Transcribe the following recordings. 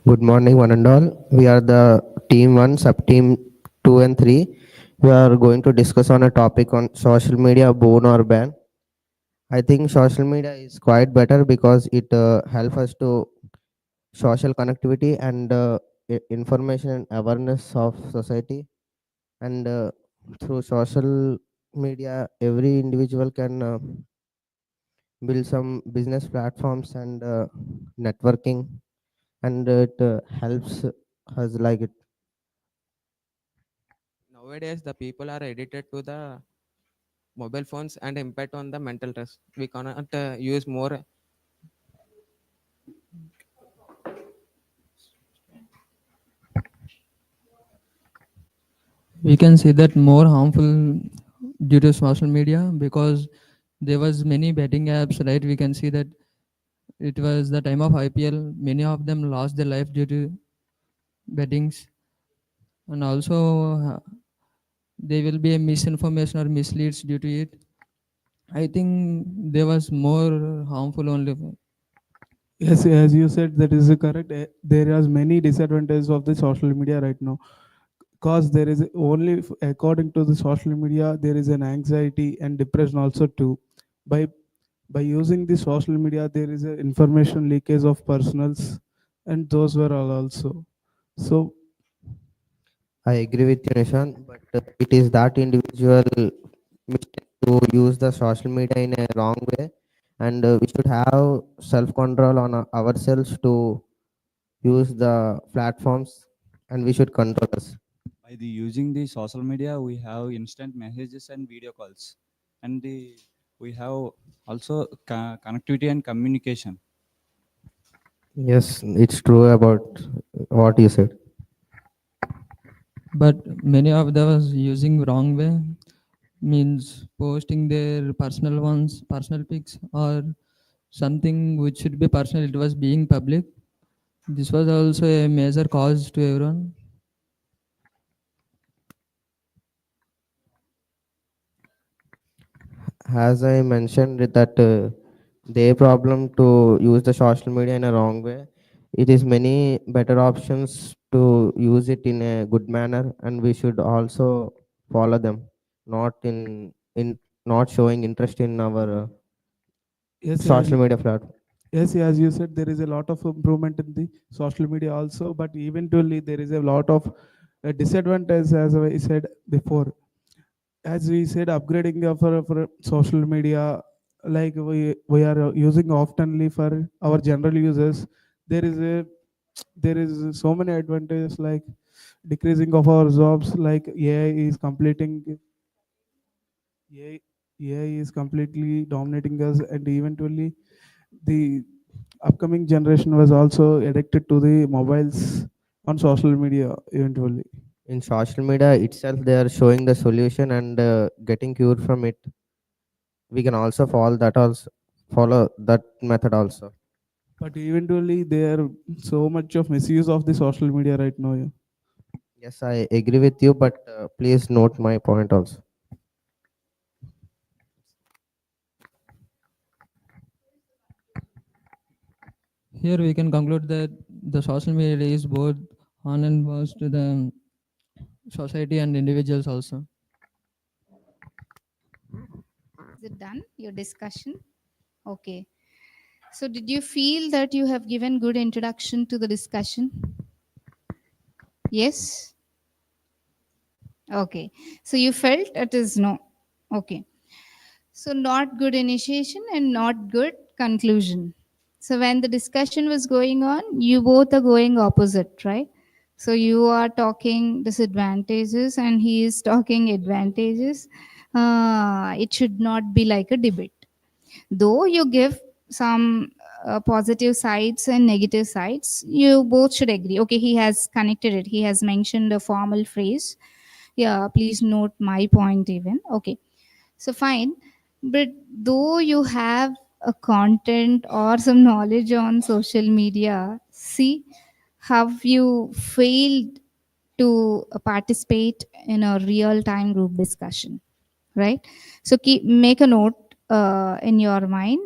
Good morning, one and all. We are the team one, sub team two and three. We are going to discuss on a topic on social media, boon or ban. I think social media is quite better because it helps us to social connectivity and information and awareness of society. And through social media, every individual can build some business platforms and networking, and it helps us like it. Nowadays, the people are addicted to the mobile phones and impact on the mental stress. We cannot use more. We can say that more harmful due to social media because there was many betting apps, right? We can see that it was the time of IPL, many of them lost their life due to bettings, and also there will be a misinformation or misleads due to it. I think there was more harmful only. Yes, as you said, that is correct. There are many disadvantages of the social media right now. Cause there is only, according to the social media, there is an anxiety and depression also too. By by using the social media, there is a information leakage of personals, and those were all also. So I agree with you, Nishan, but it is that individual mistake to use the social media in a wrong way, and we should have self control on ourselves to use the platforms, and we should control us. By the using the social media, we have instant messages and video calls, and we have also connectivity and communication. Yes, it's true about what you said. But many of them was using wrong way, means posting their personal ones, personal pics, or something which should be personal, it was being public. This was also a major cause to everyone. As I mentioned that their problem to use the social media in a wrong way. It is many better options to use it in a good manner, and we should also follow them, not in not showing interest in our yes, social media platform. yes, as you said, there is a lot of improvement in the social media also, but eventually there is a lot of disadvantage, as I said before. As we said, upgrading of for social media, like we are using oftenly for our general users. There is a there is so many advantages, like decreasing of our jobs, like AI is completing AI, AI is completely dominating us, and eventually the upcoming generation was also addicted to the mobiles on social media eventually. In social media itself, they are showing the solution and getting cured from it. We can also follow that method also. But eventually there are so much of misuse of the social media right now. Yeah. Yes, I agree with you, but please note my point also. Here we can conclude that the social media is both on and was to the society and individuals also. Is it done, your discussion? Okay. So did you feel that you have given good introduction to the discussion? Yes? Okay. So you felt it is no. Okay. So not good initiation and not good conclusion. So when the discussion was going on, you both are going opposite, right? So you are talking disadvantages and he is talking advantages. It should not be like a debate. Though you give some positive sides and negative sides, you both should agree. Okay, he has connected it. He has mentioned a formal phrase. Yeah, please note my point even. Okay, so fine. But though you have a content or some knowledge on social media, see how you failed to participate in a real time group discussion, right? So keep make a note in your mind.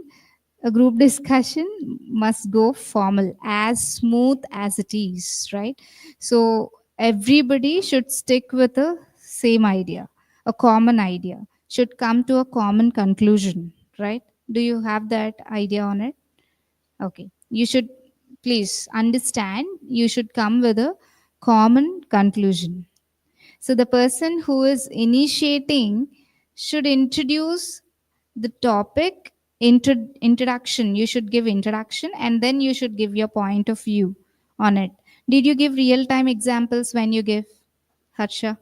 A group discussion must go formal, as smooth as it is, right? So everybody should stick with the same idea, a common idea, should come to a common conclusion, right? Do you have that idea on it? Okay. You should please understand, you should come with a common conclusion. So the person who is initiating should introduce the topic, introduction. You should give introduction and then you should give your point of view on it. Did you give real time examples when you give, Harsha?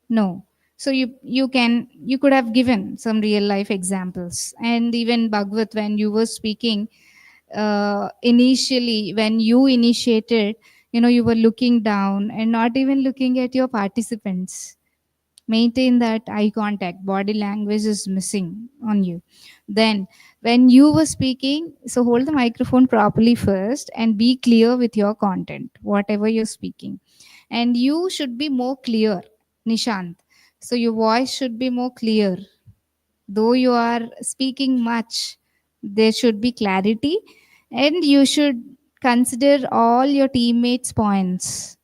No. So you could have given some real life examples. And even Bhagwat, when you were speaking, initially when you initiated, you were looking down and not even looking at your participants. Maintain that eye contact, body language is missing on you. Then when you were speaking, so hold the microphone properly first and be clear with your content, whatever you're speaking. And you should be more clear, Nishant. So your voice should be more clear. Though you are speaking much, there should be clarity, and you should consider all your teammates' points.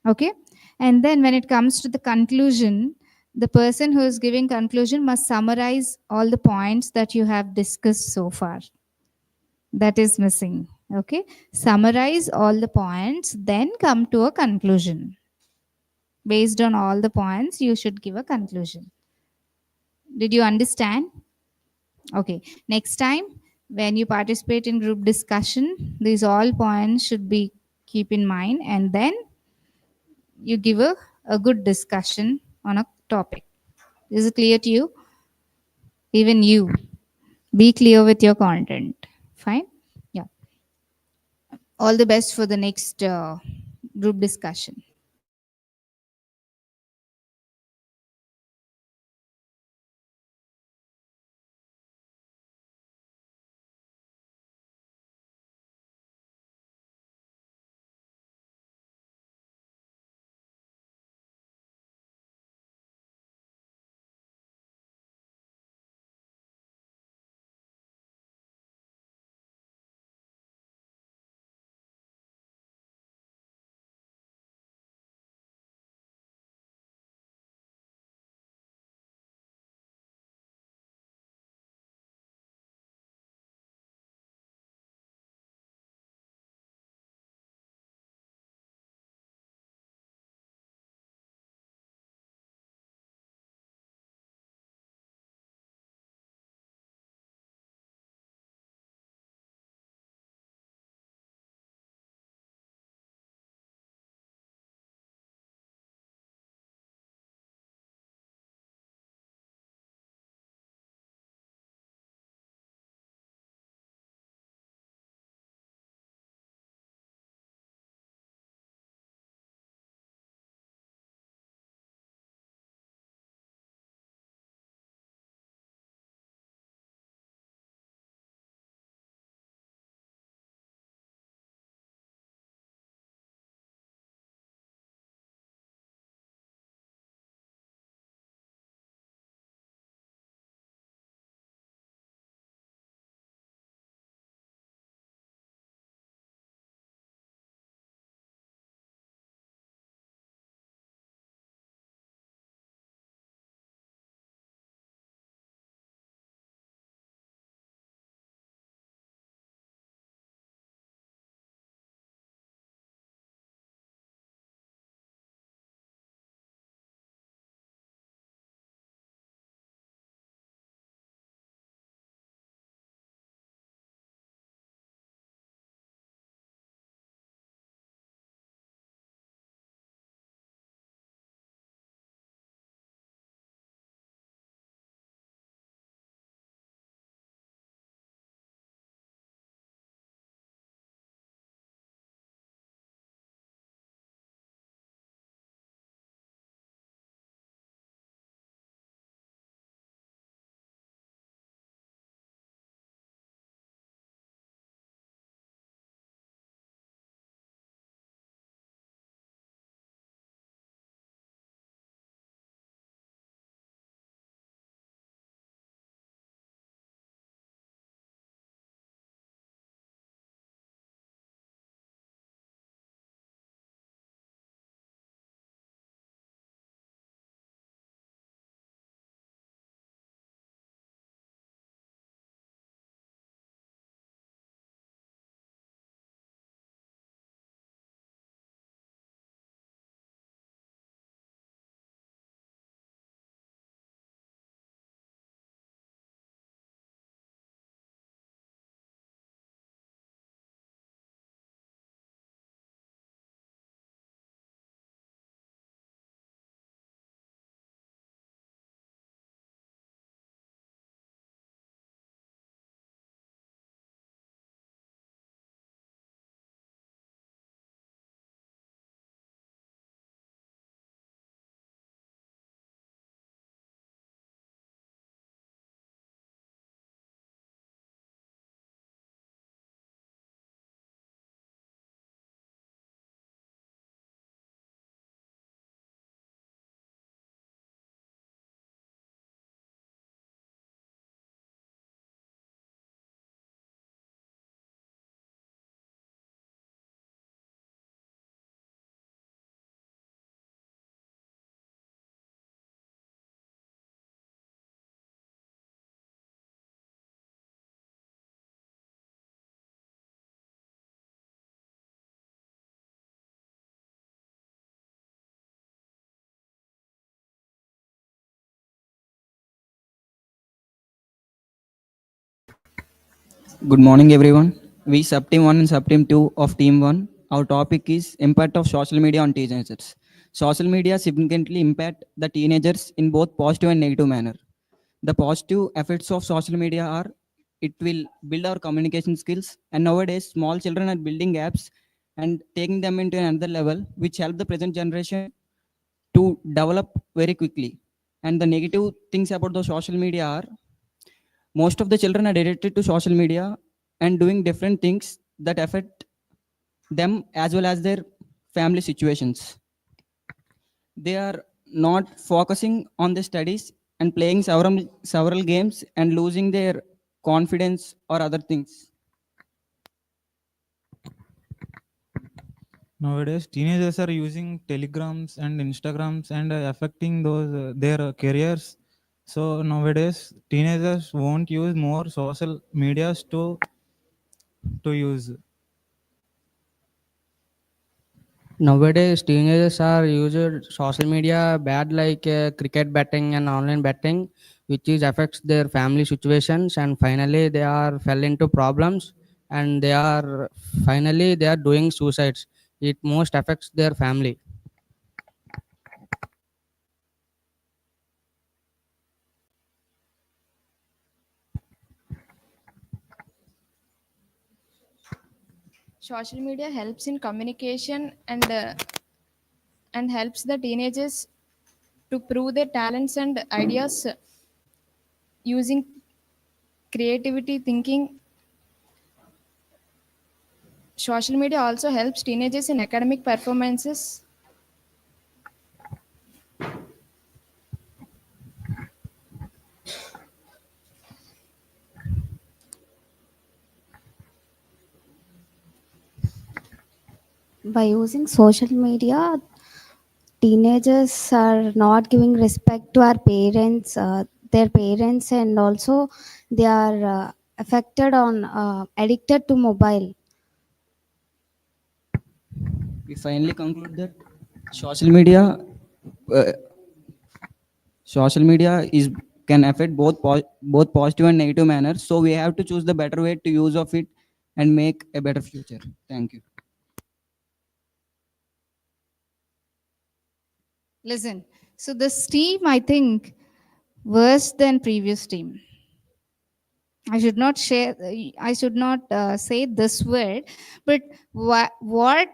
Okay? And then when it comes to the conclusion, the person who is giving conclusion must summarize all the points that you have discussed so far. That is missing. Okay? Summarize all the points, then come to a conclusion. Based on all the points, you should give a conclusion. Did you understand? Okay. Next time, when you participate in group discussion, these all points should be keep in mind, and then you give a good discussion on a topic. Is it clear to you? Even you, be clear with your content. Fine? Yeah. All the best for the next group discussion. Good morning, everyone. We sub team 1 and sub team 2 of team 1. Our topic is impact of social media on teenagers. Social media significantly impact the teenagers in both positive and negative manner. The positive effects of social media are it will build our communication skills, and nowadays small children are building apps and taking them into another level, which help the present generation to develop very quickly. And the negative things about the social media are most of the children are addicted to social media and doing different things that affect them as well as their family situations. They are not focusing on the studies and playing several games and losing their confidence or other things. Nowadays, teenagers are using telegrams and Instagrams and affecting those their careers. So nowadays, teenagers won't use more social medias to use. Nowadays, teenagers are using social media bad like cricket betting and online betting, which is affects their family situations, and finally they are fell into problems, and they are doing suicides. It most affects their family. Social media helps in communication and helps the teenagers to prove their talents and ideas using creativity thinking. Social media also helps teenagers in academic performances. By using social media, teenagers are not giving respect to our parents, their parents, and also they are affected on addicted to mobile. We finally conclude that social media uh, social media is can affect both positive and negative manners. So we have to choose the better way to use of it and make a better future. Thank you. Listen, so this team, I think, worse than previous team. I should not share. I should not say this word, but what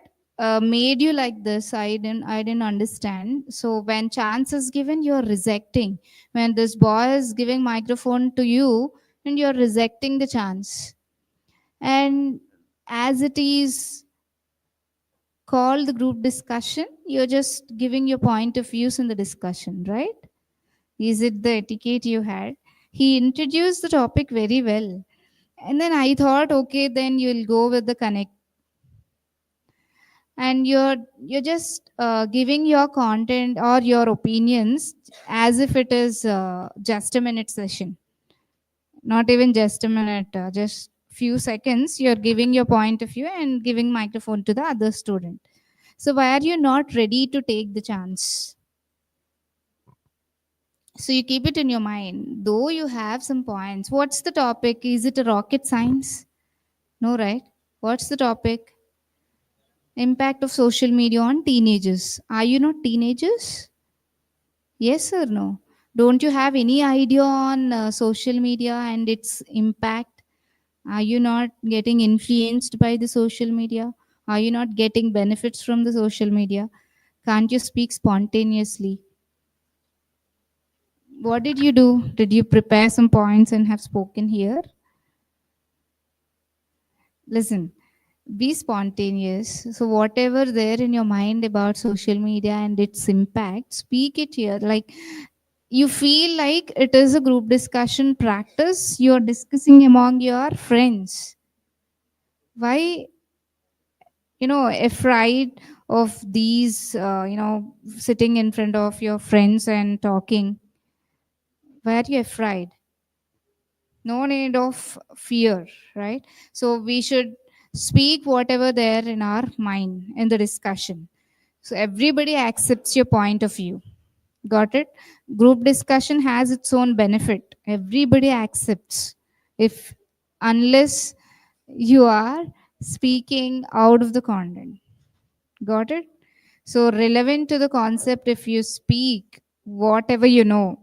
made you like this? I didn't understand. So when chance is given, you're rejecting. When this boy is giving microphone to you, and you're rejecting the chance. And as it is called the group discussion, you're just giving your point of views in the discussion, right? Is it the etiquette you had? He introduced the topic very well. And then I thought, okay, then you'll go with the connect. And you're just giving your content or your opinions as if it is just a minute session. Not even just a minute, just few seconds. You're giving your point of view and giving microphone to the other student. So why are you not ready to take the chance? So you keep it in your mind, though you have some points. What's the topic? Is it a rocket science? No, right? What's the topic? Impact of social media on teenagers. Are you not teenagers? Yes or no? Don't you have any idea on social media and its impact? Are you not getting influenced by the social media? Are you not getting benefits from the social media? Can't you speak spontaneously? What did you do? Did you prepare some points and have spoken here? Listen, be spontaneous. So whatever there in your mind about social media and its impact, speak it here. Like you feel like it is a group discussion practice, you're discussing among your friends. Why, afraid of these, sitting in front of your friends and talking? Why are you afraid? No need of fear, right? So we should speak whatever there in our mind in the discussion. So everybody accepts your point of view. Got it? Group discussion has its own benefit. Everybody accepts. If unless you are speaking out of the content. Got it? So, relevant to the concept, if you speak whatever you know,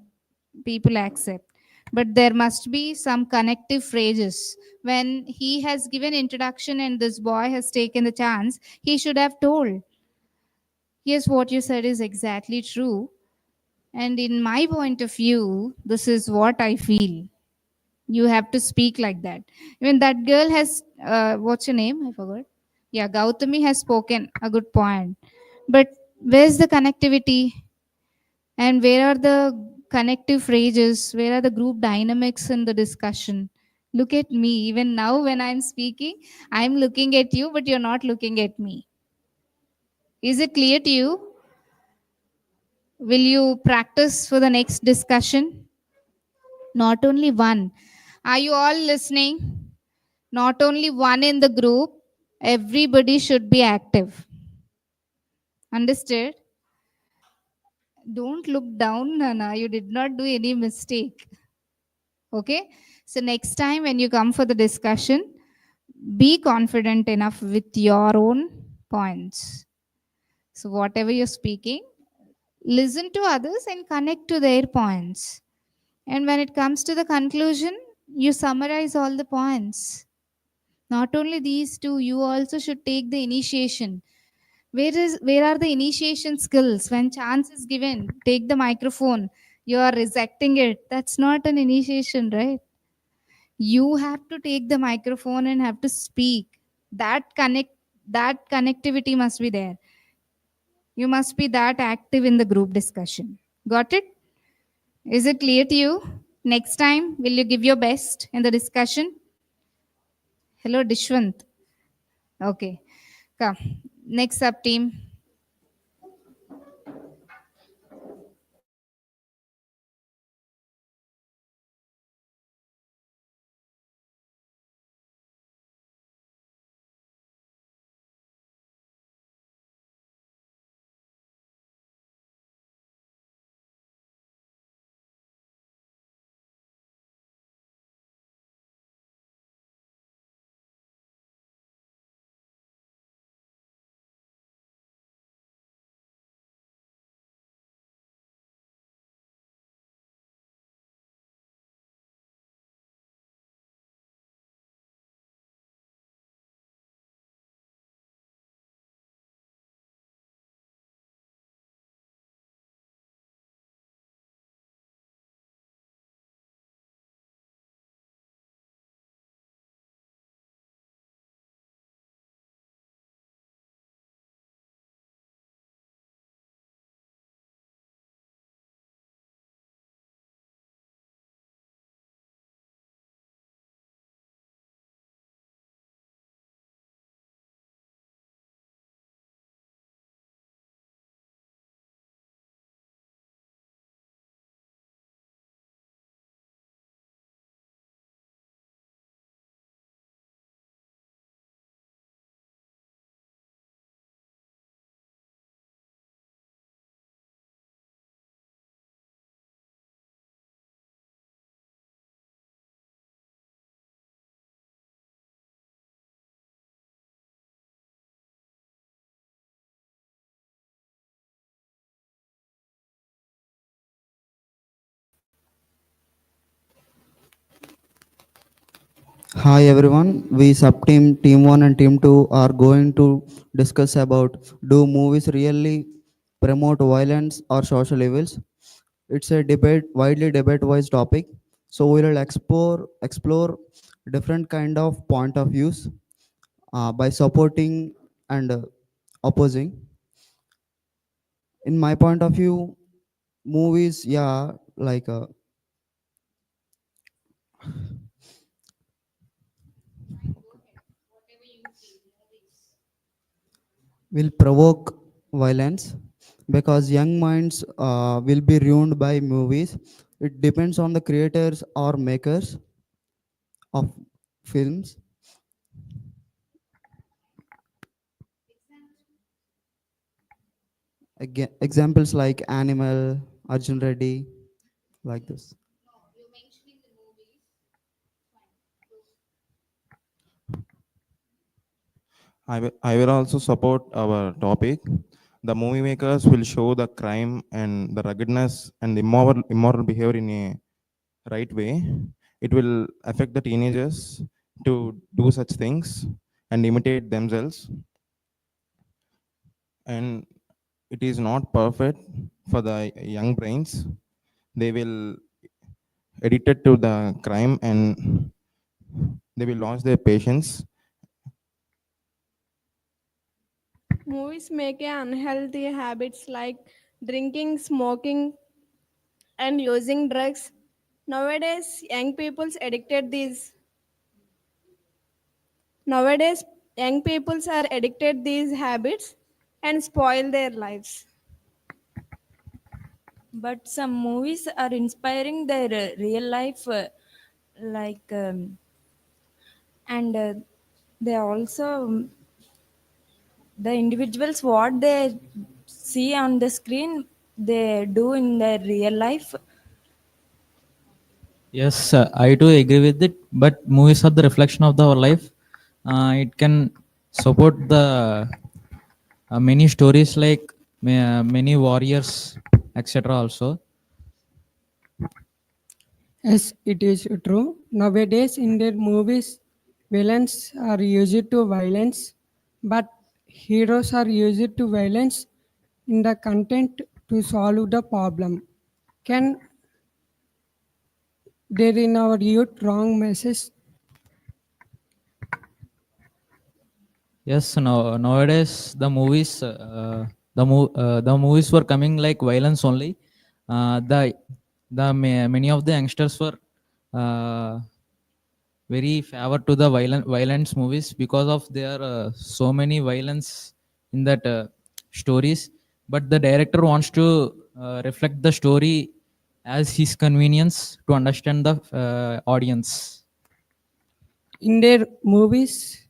people accept. But there must be some connective phrases. When he has given introduction and this boy has taken the chance, he should have told, yes, what you said is exactly true. And in my point of view, this is what I feel. You have to speak like that. Even that girl has, what's your name? I forgot. Yeah, Gautami has spoken a good point. But where's the connectivity? And where are the connective phrases? Where are the group dynamics in the discussion? Look at me. Even now, when I'm speaking, I'm looking at you, but you're not looking at me. Is it clear to you? Will you practice for the next discussion? Not only one. Are you all listening? Not only one in the group, everybody should be active. Understood? Don't look down, Nana. You did not do any mistake. Okay? So, next time when you come for the discussion, be confident enough with your own points. So, whatever you're speaking, listen to others and connect to their points. And when it comes to the conclusion, you summarize all the points. Not only these two, you also should take the initiation. Where are the initiation skills? When chance is given, take the microphone. You are rejecting it. That's not an initiation, right? You have to take the microphone and have to speak. That connectivity must be there. You must be that active in the group discussion. Got it? Is it clear to you? Next time, will you give your best in the discussion? Hello, Dishwant. Okay. Come. Next up, team. Hi everyone, we sub team 1 and team 2 are going to discuss about do movies really promote violence or social evils. It's a debate, widely debate-wise topic. So we will explore different kind of point of views by supporting and opposing. In my point of view, movies, yeah, like will provoke violence because young minds will be ruined by movies. It depends on the creators or makers of films. Examples like Animal, Arjun Reddy, like this. I will also support our topic. The movie makers will show the crime and the ruggedness and the immoral behavior in a right way. It will affect the teenagers to do such things and imitate themselves. And it is not perfect for the young brains. They will addicted to the crime and they will lose their patience. Movies make unhealthy habits like drinking, smoking, and using drugs. Nowadays, young people's addicted these. Nowadays, young peoples are addicted these habits and spoil their lives. But some movies are inspiring their real life, like and they also the individuals what they see on the screen they do in their real life. Yes, I do agree with it. But movies are the reflection of our life. It can support the many stories like many warriors, etc. Also, Yes, it is true. Nowadays, in their movies, villains are used to violence, but heroes are used to violence in the content to solve the problem. Can there in our youth wrong message? yes. Now nowadays the movies were coming like violence only. Many of the youngsters were uh, very favor to the violence movies because of there are so many violence in that stories, but the director wants to reflect the story as his convenience to understand the audience. In their movies,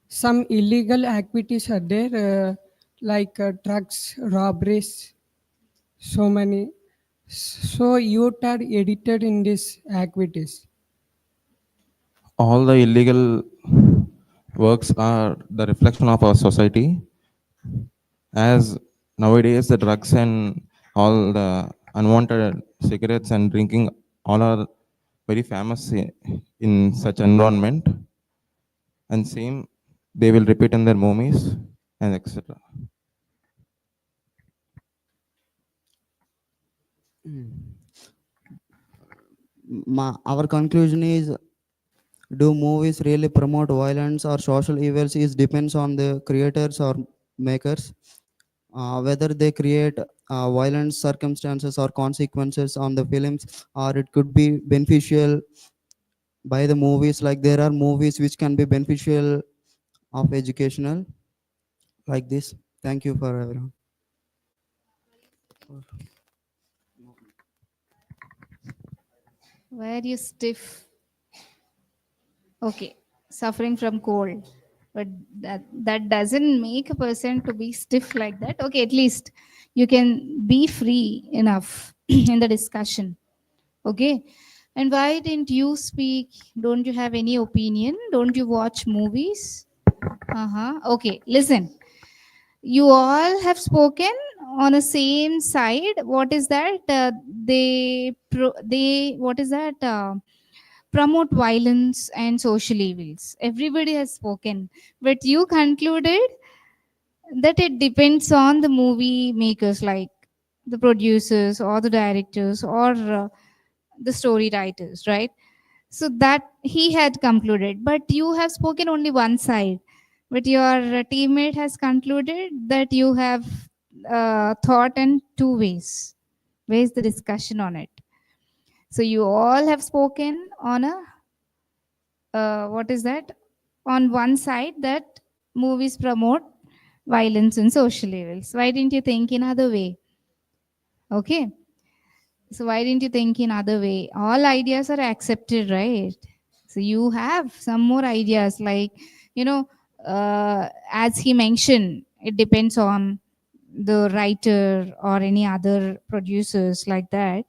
some illegal activities are there, like drugs, robberies, so many. So youth are edited in these activities. All the illegal works are the reflection of our society. As nowadays the drugs and all the unwanted cigarettes and drinking all are very famous in such environment, and same they will repeat in their movies and etc. Our conclusion is, do movies really promote violence or social evils is depends on the creators or makers, whether they create violent circumstances or consequences on the films, or it could be beneficial by the movies. Like there are movies which can be beneficial of educational, like this. Thank you for everyone. Why are you stiff? Okay, suffering from cold. But that doesn't make a person to be stiff like that. Okay, at least you can be free enough in the discussion. Okay. And why didn't you speak? Don't you have any opinion? Don't you watch movies? Uh-huh. Okay, listen. You all have spoken on a same side. What is that? They what is that? Promote violence and social evils. Everybody has spoken, but you concluded that it depends on the movie makers, like the producers or the directors or the story writers, right? So that he had concluded, but you have spoken only one side. But your teammate has concluded that you have thought in two ways. Where's the discussion on it? So you all have spoken on a what is that? On one side that movies promote violence and social evils. Why didn't you think in other way? Okay. So why didn't you think in other way? All ideas are accepted, right? So you have some more ideas, like, you know, as he mentioned, it depends on the writer or any other producers like that.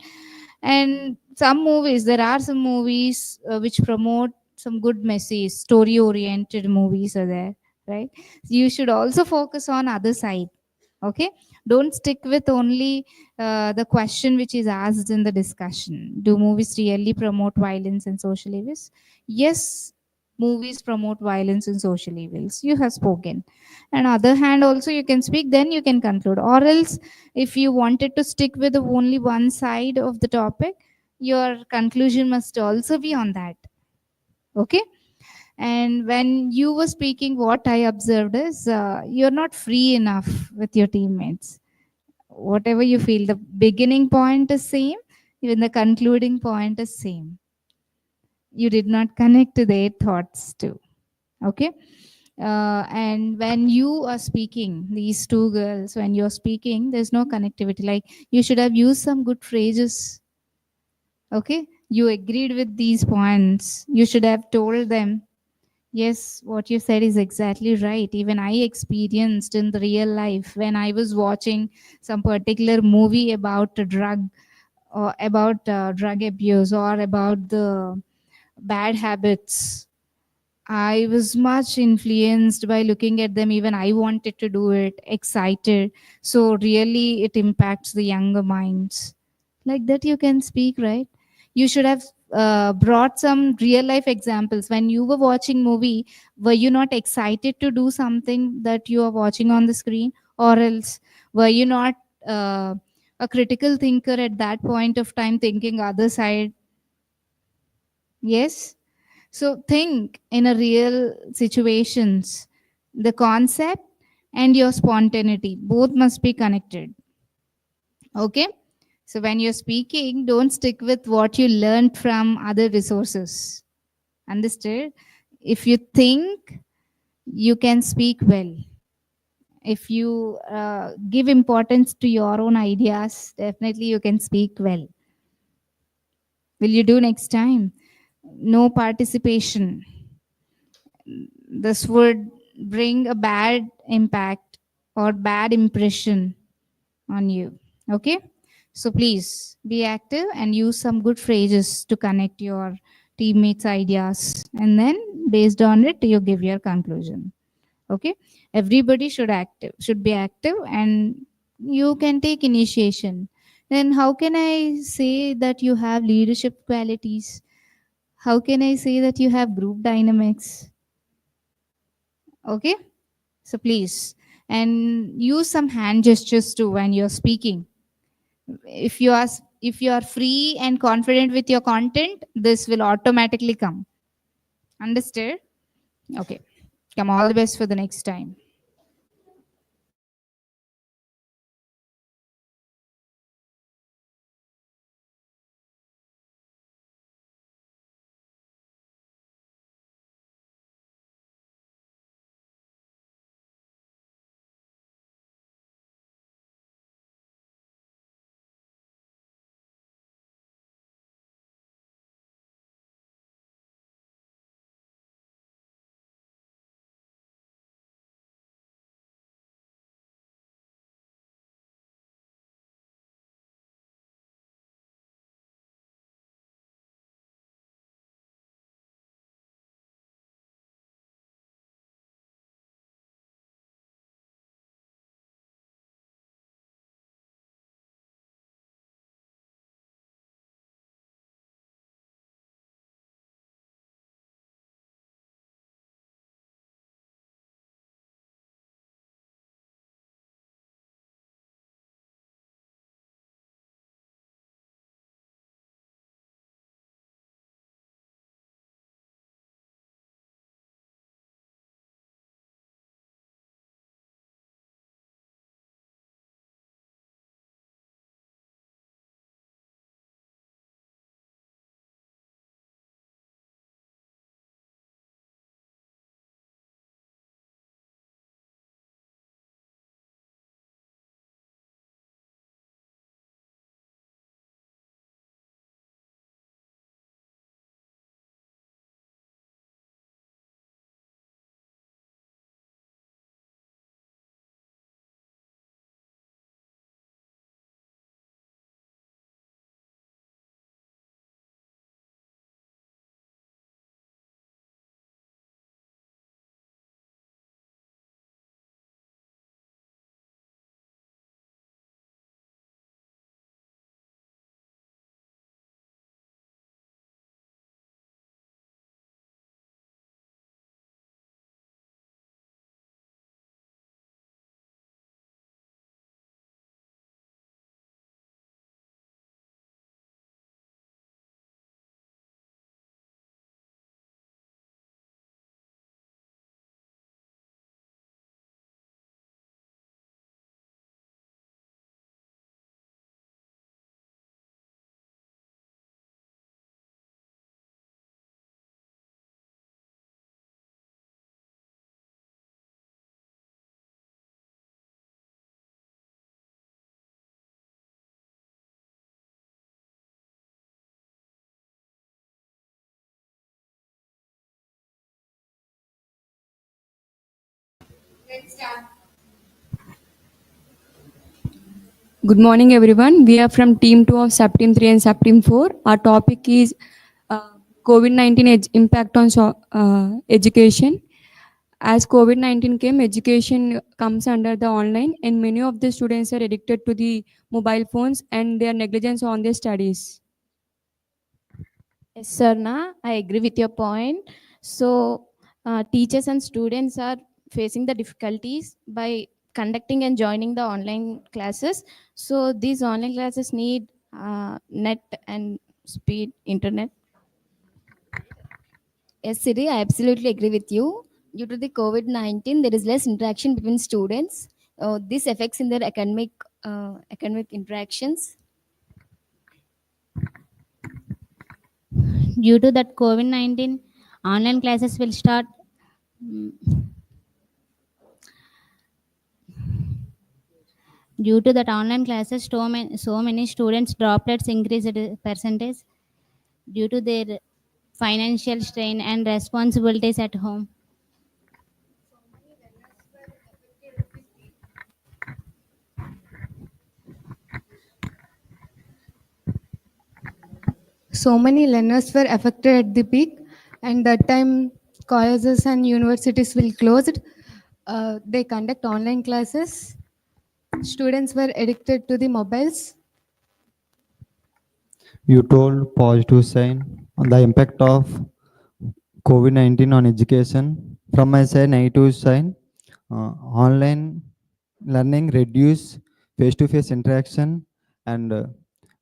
And some movies, there are some movies which promote some good message, story oriented movies are there, right? You should also focus on other side. Okay, don't stick with only the question which is asked in the discussion. Do movies really promote violence and social evils? Yes, movies promote violence and social evils. You have spoken. And other hand also you can speak, then you can conclude. Or else, if you wanted to stick with only one side of the topic, your conclusion must also be on that. Okay. And when you were speaking, what I observed is you're not free enough with your teammates. Whatever you feel, the beginning point is same, even the concluding point is same. You did not connect to their thoughts too. Okay. And when you are speaking, these two girls, when you're speaking, there's no connectivity. Like you should have used some good phrases. Okay. You agreed with these points. You should have told them, yes, what you said is exactly right. Even I experienced in the real life when I was watching some particular movie about a drug or about drug abuse or about the bad habits. I was much influenced by looking at them. Even I wanted to do it, excited. So, really, it impacts the younger minds. Like that, you can speak, right? You should have brought some real life examples. When you were watching movie, were you not excited to do something that you are watching on the screen? Or else, were you not uh, a critical thinker at that point of time, thinking other side? Yes. So think in a real situations, the concept and your spontaneity both must be connected. Okay. So when you're speaking, don't stick with what you learned from other resources. Understood? If you think, you can speak well. If you give importance to your own ideas, definitely you can speak well. Will you do next time? No participation. This would bring a bad impact or bad impression on you. Okay. So please be active and use some good phrases to connect your teammates' ideas. And then based on it, you give your conclusion. Okay. Everybody should be active, and you can take initiation. Then how can I say that you have leadership qualities? How can I say that you have group dynamics? Okay. So please, and use some hand gestures too when you're speaking. If you are free and confident with your content, this will automatically come. Understood? Okay. Come, all the best for the next time. Good morning, everyone. We are from Team 2 of Sub-Team 3 and Sub-Team 4. Our topic is COVID-19 impact on education. As COVID-19 came, education comes under the online, and many of the students are addicted to the mobile phones and their negligence on their studies. Yes, Sarna, I agree with your point. So, teachers and students are facing the difficulties by conducting and joining the online classes. So, these online classes need net and speed internet. Yes, Siri, I absolutely agree with you. Due to the COVID-19, there is less interaction between students. This affects in their academic interactions. Due to that COVID-19, online classes will start. mm, Due to that online classes, so many students droplets increased percentage due to their financial strain and responsibilities at home. So many learners were affected at the peak, and that time colleges and universities will closed. They conduct online classes. Students were addicted to the mobiles. You told positive sign on the impact of COVID-19 on education. From my side, negative sign, online learning reduce face-to-face interaction and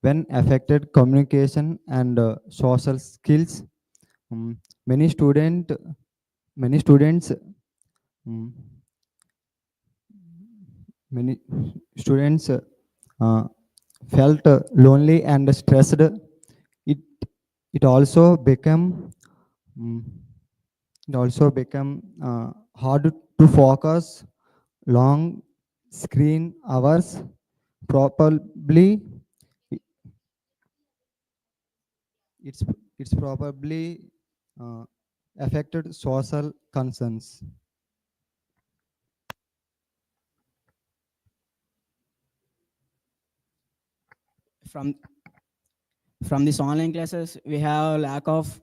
when affected communication and social skills. Um, many student, many students, um, many students felt lonely and stressed. It also become um, it also become hard to focus long screen hours probably it's it's probably uh, affected social concerns. From from these online classes, we have a lack of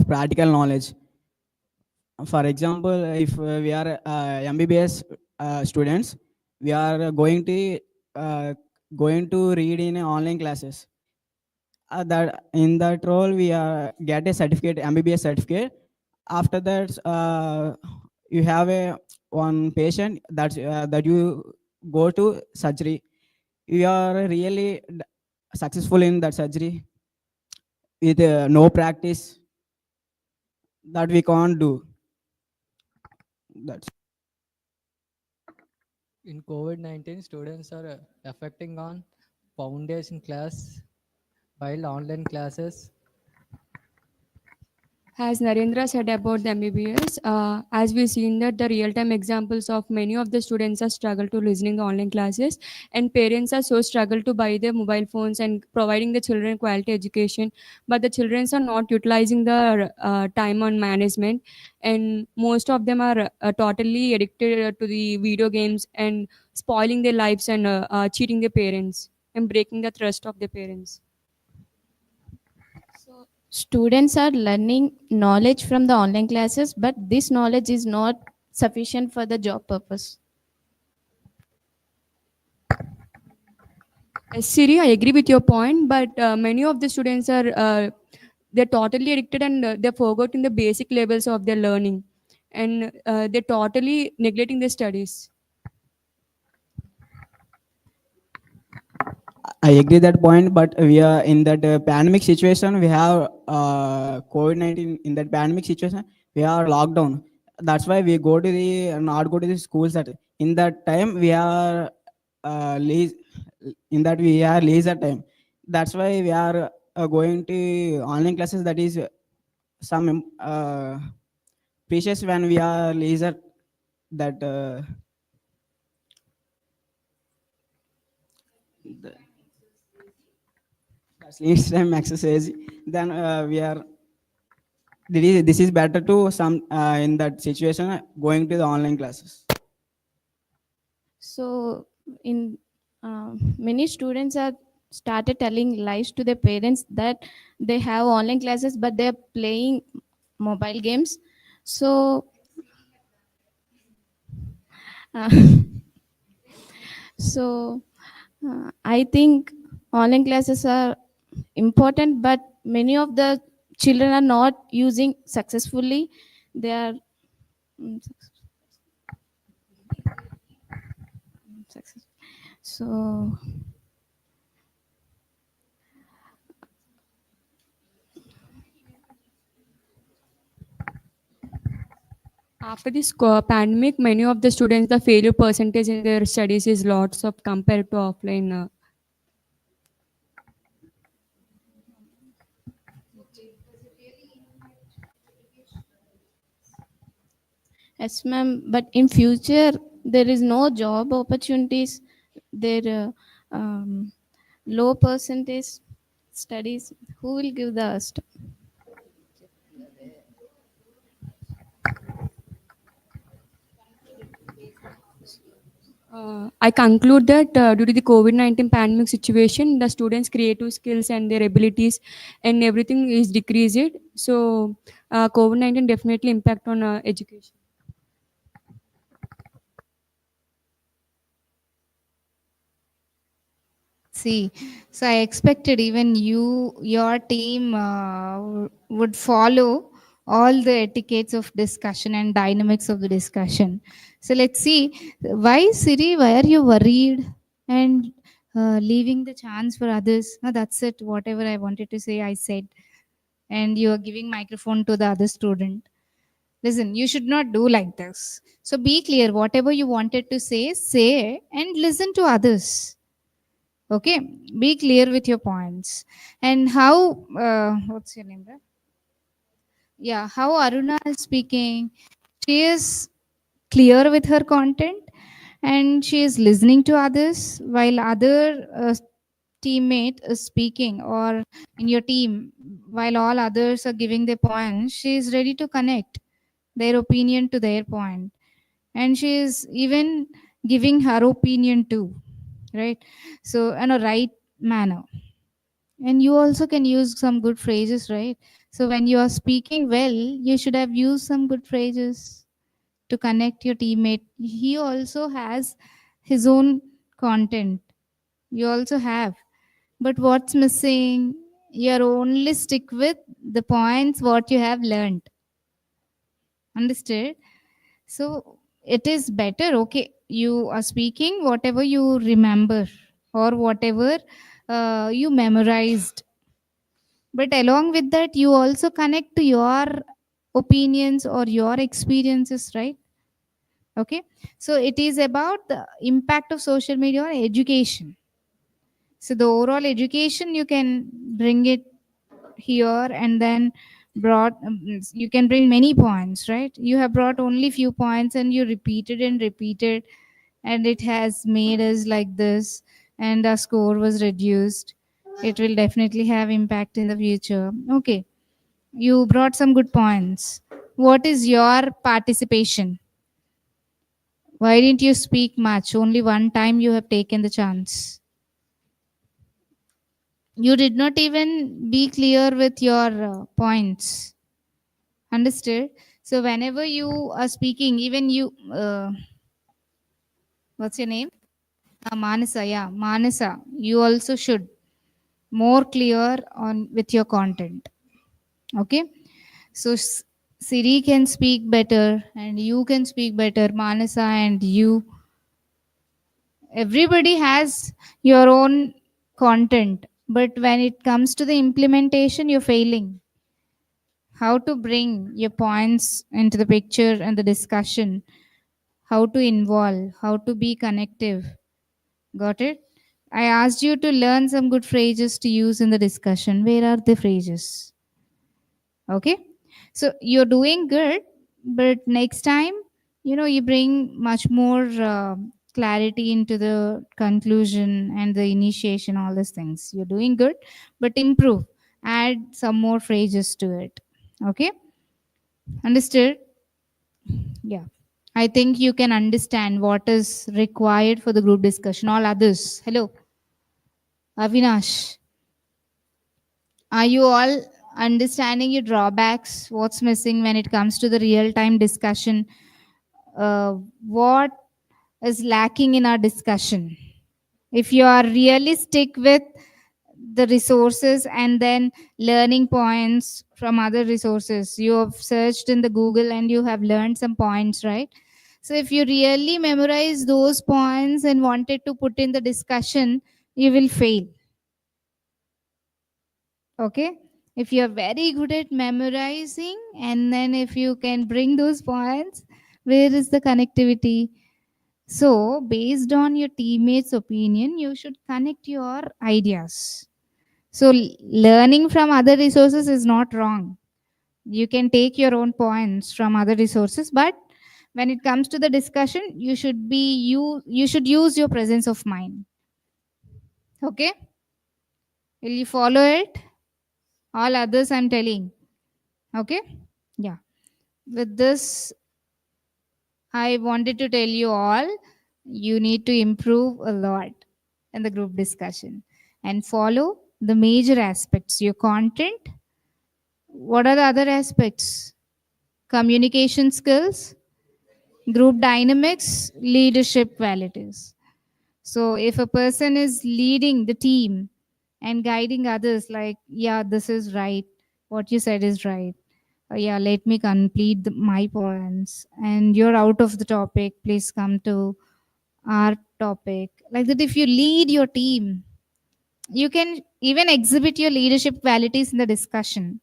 practical knowledge. For example, if we are MBBS students, we are going to read in online classes. That in that role, we get a certificate, MBBS certificate. After that, you have a one patient that you go to surgery. You are really successful in that surgery with no practice that we can't do. That's In COVID-19, students are affecting on foundation class while online classes. As Narendra said about the MBBS, as we've seen that the real-time examples of many of the students are struggle to listening to online classes, and parents are so struggle to buy their mobile phones and providing the children quality education, but the children are not utilizing the time on management, and most of them are totally addicted to the video games and spoiling their lives and cheating their parents and breaking the trust of their parents. Students are learning knowledge from the online classes, but this knowledge is not sufficient for the job purpose. Siri, I agree with your point, but many of the students are they're totally addicted and they're forgetting the basic levels of their learning, and they're totally neglecting their studies. I agree that point, but we are in that pandemic situation. We have COVID-19 in that pandemic situation. We are lockdown. That's why we go to the not go to the schools. That in that time we are in that we are leisure time. That's why we are going to online classes. That is some precious when we are leisure. That that's leisure time exercise. Then we are this is better to some in that situation going to the online classes. So, in many students are started telling lies to their parents that they have online classes, but they're playing mobile games. So, uh, so I think online classes are important, but many of the children are not using successfully. They are mm, success. So After this pandemic, many of the students, the failure percentage in their studies is lots of compared to offline. yes, ma'am. But in future, there is no job opportunities. There low percentage studies. Who will give the I conclude that due to the COVID-19 pandemic situation, the students' creative skills and their abilities and everything is decreased. So, COVID-19 definitely impact on education. See, so I expected even your team would follow all the etiquettes of discussion and dynamics of the discussion. So let's see, why Siri? Why are you worried and leaving the chance for others? No, that's it. Whatever I wanted to say, I said, and you are giving microphone to the other student. Listen, you should not do like this. So be clear. Whatever you wanted to say and listen to others. Okay, be clear with your points. And how what's your name, right? Yeah, how Aruna is speaking, she is clear with her content and she is listening to others while other teammate is speaking, or in your team while all others are giving their points, she is ready to connect their opinion to their point, and she is even giving her opinion too, right? So in a right manner. And you also can use some good phrases, right? So when you are speaking well, you should have used some good phrases to connect your teammate. He also has his own content. You also have. But what's missing? You're only stick with the points what you have learned. Understood? So it is better, okay, you are speaking whatever you remember or whatever you memorized. But along with that, you also connect to your opinions or your experiences, right? Okay. So it is about the impact of social media on education. So the overall education, you can bring it here and then brought you can bring many points, right? You have brought only few points and you repeated and repeated, and it has made us like this, and our score was reduced. It will definitely have impact in the future. Okay, you brought some good points. What is your participation? Why didn't you speak much? Only one time you have taken the chance. You did not even be clear with your points. Understood? So whenever you are speaking, even you, what's your name? Manasa. Yeah, Manasa. You also should more clear on with your content. Okay. So Siri can speak better, and you can speak better. Manasa and you. Everybody has your own content, but when it comes to the implementation, you're failing. How to bring your points into the picture and the discussion, how to involve, how to be connective. Got it? I asked you to learn some good phrases to use in the discussion. Where are the phrases? Okay. So you're doing good, but next time, you bring much more clarity into the conclusion and the initiation, all these things. You're doing good, but improve. Add some more phrases to it. Okay. Understood? Yeah. I think you can understand what is required for the group discussion. All others. Hello. Avinash. Are you all understanding your drawbacks? What's missing when it comes to the real time discussion? What is lacking in our discussion? If you are really stick with the resources and then learning points from other resources, you have searched in the Google and you have learned some points, right? So if you really memorize those points and wanted to put in the discussion, you will fail. Okay? If you're very good at memorizing and then if you can bring those points, where is the connectivity? So, based on your teammates' opinion, you should connect your ideas. So, learning from other resources is not wrong. You can take your own points from other resources, but when it comes to the discussion, you should use your presence of mind. Okay? Will you follow it? All others I'm telling. Okay? Yeah. With this, I wanted to tell you all, you need to improve a lot in the group discussion and follow the major aspects. Your content. What are the other aspects? Communication skills, group dynamics, leadership qualities. So if a person is leading the team and guiding others, like, yeah, this is right, what you said is right. Yeah, let me complete my points. And you're out of the topic, please come to our topic. Like that, if you lead your team, you can even exhibit your leadership qualities in the discussion.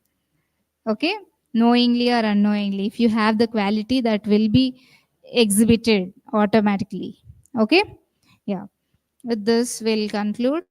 Okay? Knowingly or unknowingly. If you have the quality, that will be exhibited automatically. Okay? Yeah. With this, we'll conclude.